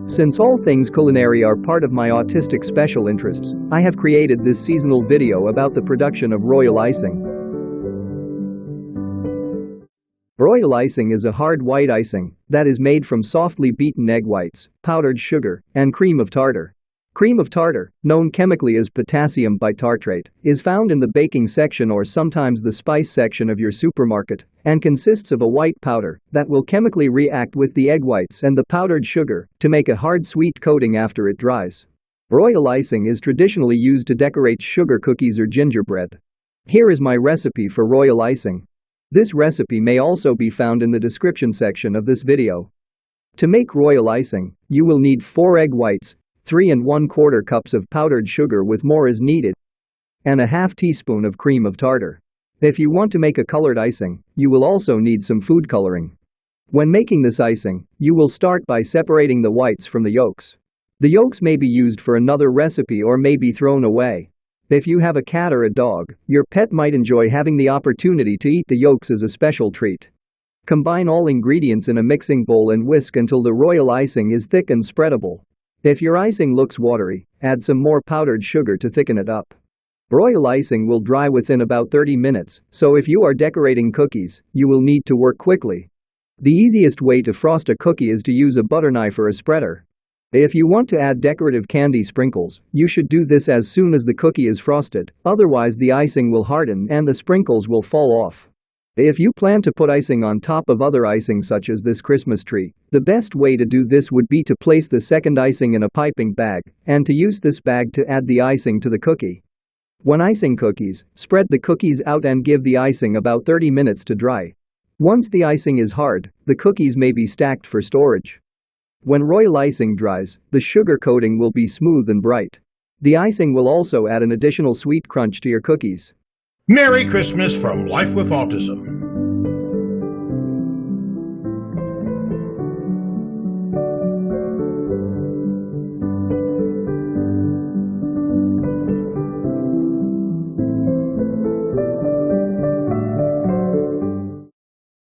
Since all things culinary are part of my autistic special interests, I have created this seasonal video about the production of royal icing. Royal icing is a hard white icing that is made from softly beaten egg whites, powdered sugar, and cream of tartar. Cream of tartar, known chemically as potassium bitartrate, is found in the baking section or sometimes the spice section of your supermarket and consists of a white powder that will chemically react with the egg whites and the powdered sugar to make a hard sweet coating after it dries. Royal icing is traditionally used to decorate sugar cookies or gingerbread. Here is my recipe for royal icing. This recipe may also be found in the description section of this video. To make royal icing, you will need 4 egg whites, 3 1/4 cups of powdered sugar with more as needed, and a half teaspoon of cream of tartar. If you want to make a colored icing, you will also need some food coloring. When making this icing, you will start by separating the whites from the yolks. The yolks may be used for another recipe or may be thrown away. If you have a cat or a dog, your pet might enjoy having the opportunity to eat the yolks as a special treat. Combine all ingredients in a mixing bowl and whisk until the royal icing is thick and spreadable. If your icing looks watery, add some more powdered sugar to thicken it up. Royal icing will dry within about 30 minutes, so if you are decorating cookies, you will need to work quickly. The easiest way to frost a cookie is to use a butter knife or a spreader. If you want to add decorative candy sprinkles, you should do this as soon as the cookie is frosted, otherwise the icing will harden and the sprinkles will fall off. If you plan to put icing on top of other icing such as this Christmas tree, the best way to do this would be to place the second icing in a piping bag and to use this bag to add the icing to the cookie. When icing cookies, spread the cookies out and give the icing about 30 minutes to dry. Once the icing is hard, the cookies may be stacked for storage. When royal icing dries, the sugar coating will be smooth and bright. The icing will also add an additional sweet crunch to your cookies. Merry Christmas from Life with Autism.